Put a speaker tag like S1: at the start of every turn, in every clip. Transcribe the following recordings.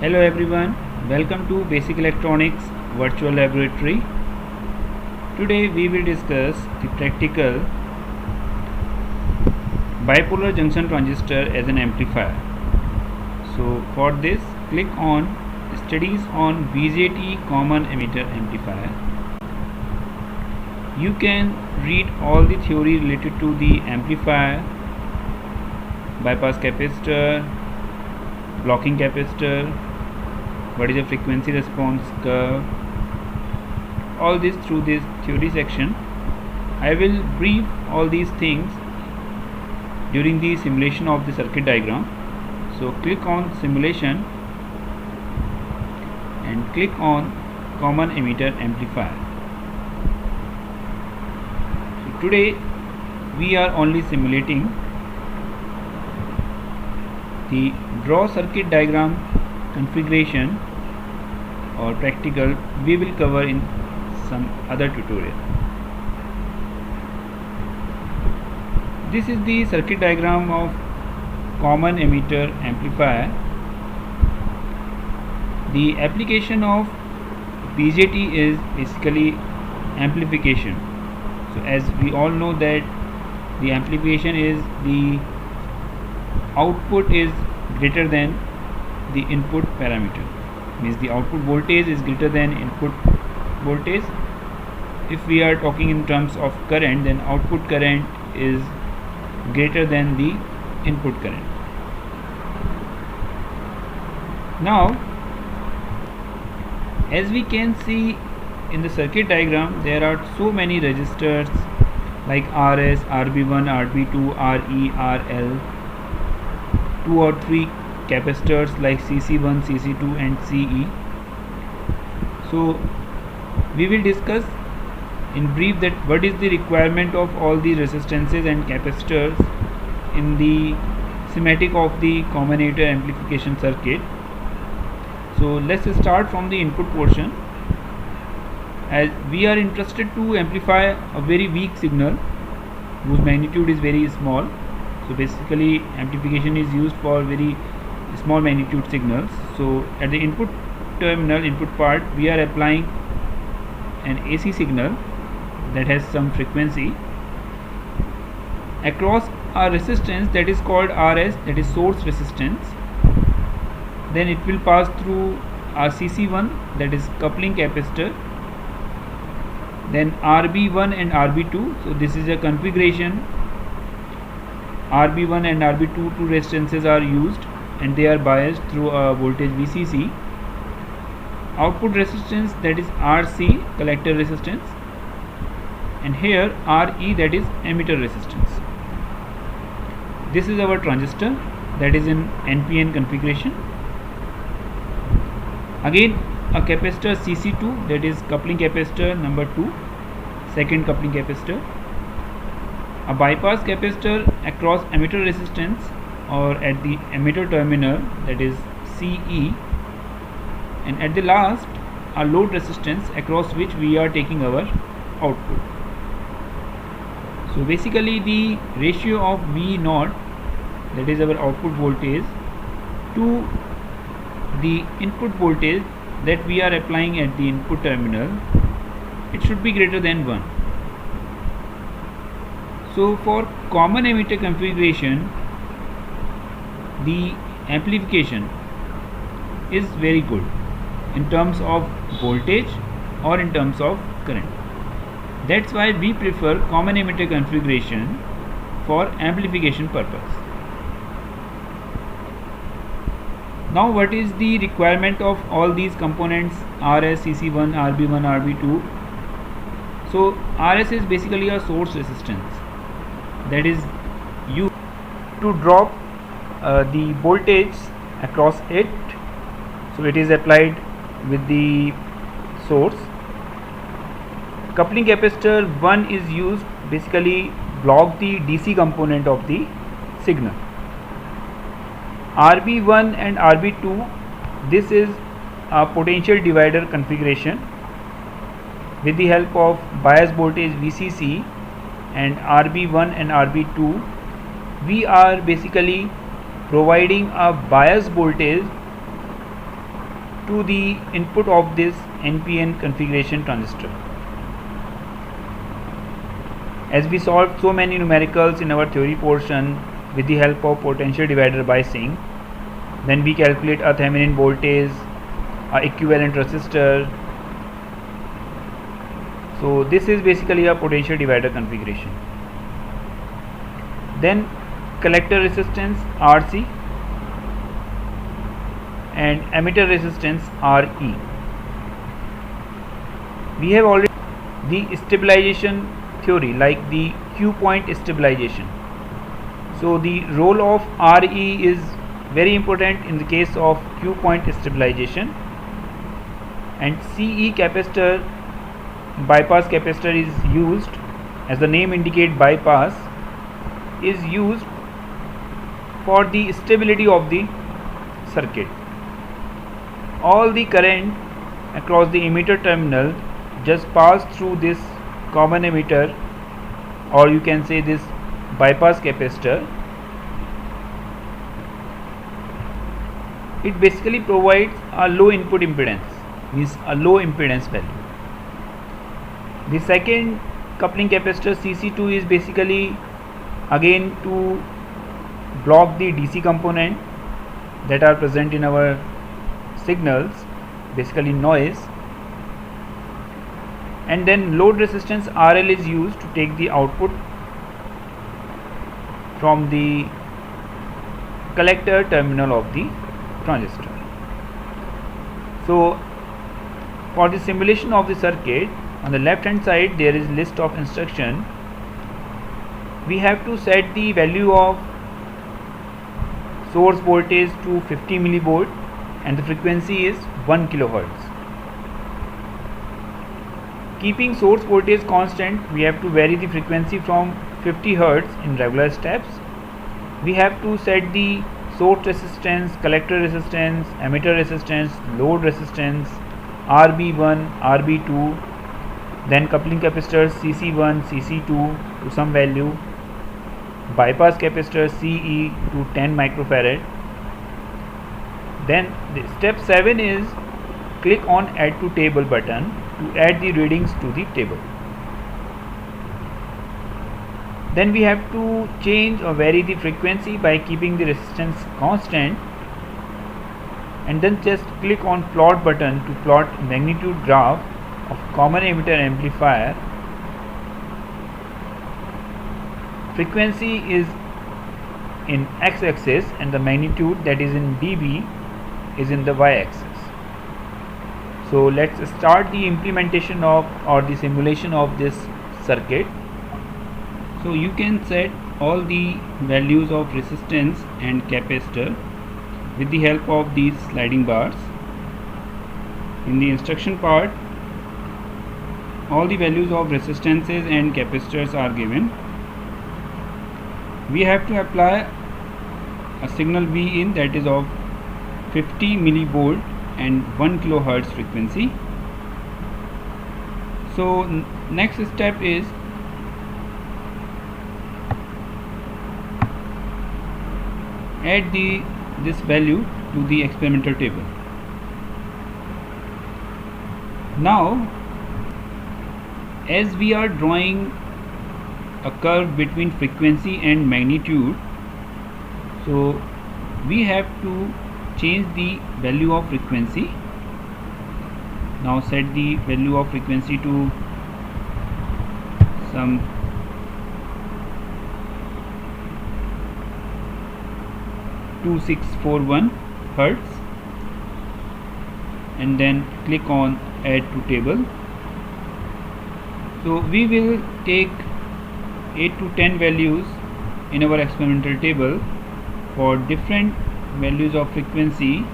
S1: Hello everyone, welcome to Basic Electronics Virtual Laboratory. Today we will discuss the practical bipolar junction transistor as an amplifier. So for this, click on Studies on BJT Common Emitter Amplifier. You can read all the theory related to the amplifier, bypass capacitor, blocking capacitor, what is the frequency response curve, all this through this theory section. I will brief all these things during the simulation of the circuit diagram. So click on simulation and click on common emitter amplifier. So today we are only simulating the draw circuit diagram configuration or practical we will cover in some other tutorial. This is the circuit diagram of common emitter amplifier. The application of BJT is basically amplification. So as we all know that the amplification is the output is greater than the input parameter, means the output voltage is greater than input voltage. If we are talking in terms of current, then output current is greater than the input current. Now as we can see in the circuit diagram, there are so many resistors like RS, RB1, RB2, RE, RL, 2 or 3 capacitors like CC1, CC2 and CE. So we will discuss in brief that what is the requirement of all the resistances and capacitors in the schematic of the common emitter amplification circuit. So let's start from the input portion. As we are interested to amplify a very weak signal whose magnitude is very small. So basically amplification is used for very small magnitude signals. So at the input terminal, input part, we are applying an AC signal that has some frequency across a resistance that is called RS, that is source resistance. Then it will pass through our CC1, that is coupling capacitor, then RB1 and RB2. So this is a configuration. RB1 and RB2 two resistances are used and they are biased through a voltage VCC. Output resistance, that is RC, collector resistance, and here RE, that is emitter resistance. This is our transistor that is in NPN configuration. Again a capacitor CC2, that is coupling capacitor number 2, second coupling capacitor. A bypass capacitor across emitter resistance or at the emitter terminal, that is CE, and at the last a load resistance across which we are taking our output. So basically the ratio of V0, that is our output voltage, to the input voltage that we are applying at the input terminal, it should be greater than 1. So for common emitter configuration, the amplification is very good in terms of voltage or in terms of current. That's why we prefer common emitter configuration for amplification purpose. Now what is the requirement of all these components, RS, CC1, RB1, RB2? So RS is basically a source resistance that is used to drop the voltage across it. So it is applied with the source. Coupling capacitor 1 is used basically block the DC component of the signal. RB1 and RB2, this is a potential divider configuration. With the help of bias voltage VCC and RB1 and RB2, we are basically providing a bias voltage to the input of this NPN configuration transistor. As we solved so many numericals in our theory portion with the help of potential divider biasing, then we calculate a Thevenin voltage, a equivalent resistor. So this is basically a potential divider configuration. Then collector resistance RC and emitter resistance RE. We have already the stabilization theory, like the Q point stabilization. So the role of RE is very important in the case of Q point stabilization, and CE capacitor, bypass capacitor, is used, as the name indicate, bypass is used for the stability of the circuit. All the current across the emitter terminal just pass through this common emitter, or you can say this bypass capacitor. It basically provides a low input impedance, means a low impedance value. The second coupling capacitor CC2 is basically again to block the DC component that are present in our signals, basically noise. And then load resistance RL is used to take the output from the collector terminal of the transistor. So for the simulation of the circuit, on the left hand side there is list of instruction. We have to set the value of source voltage to 50 millivolt and the frequency is 1 kilohertz. Keeping source voltage constant, we have to vary the frequency from 50 Hz in regular steps. We have to set the source resistance, collector resistance, emitter resistance, load resistance, RB1, RB2, then coupling capacitors CC1, CC2 to some value, bypass capacitor CE to 10 microfarad. Then the step 7 is click on add to table button to add the readings to the table. Then we have to change or vary the frequency by keeping the resistance constant, and then just click on plot button to plot magnitude graph of common emitter amplifier. Frequency is in x-axis and the magnitude, that is in dB, is in the y-axis. So let's start the implementation of or the simulation of this circuit. So you can set all the values of resistance and capacitor with the help of these sliding bars. In the instruction part, all the values of resistances and capacitors are given. We have to apply a signal V in, that is of 50 millivolt and 1 kilohertz frequency. So next step is add this value to the experimental table. Now as we are drawing a curve between frequency and magnitude, so we have to change the value of frequency. Now set the value of frequency to some 2641 Hertz and then click on add to table. So we will take 8 to 10 values in our experimental table for different values of frequency.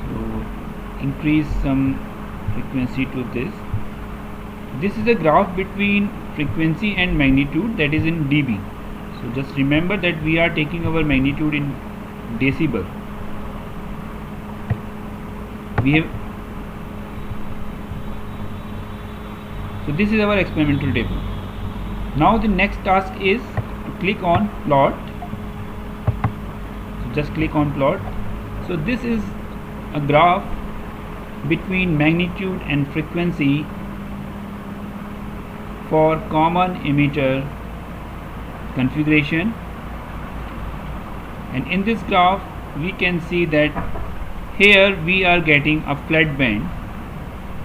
S1: So increase some frequency to this. This is a graph between frequency and magnitude, that is in dB. So just remember that we are taking our magnitude in decibel. So this is our experimental table. Now the next task is to click on plot just click on plot. So this is a graph between magnitude and frequency for common emitter configuration, and in this graph we can see that here we are getting a flat band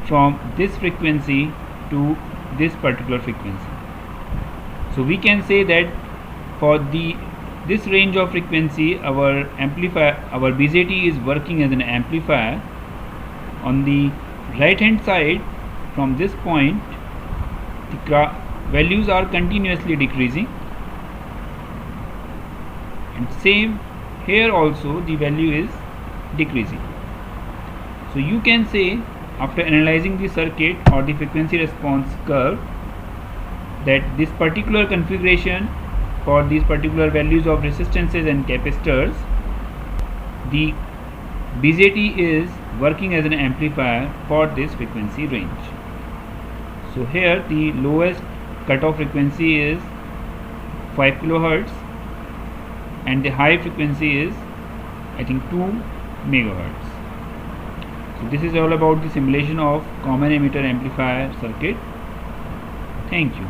S1: from this frequency to this particular frequency. So we can say that for this range of frequency, our BJT is working as an amplifier. On the right hand side, from this point, the values are continuously decreasing, and same here also the value is decreasing. So you can say, after analyzing the circuit or the frequency response curve, that this particular configuration for these particular values of resistances and capacitors, the BJT is working as an amplifier for this frequency range. So here the lowest cutoff frequency is 5 kHz and the high frequency is, I think, 2 MHz. So this is all about the simulation of common emitter amplifier circuit. Thank you.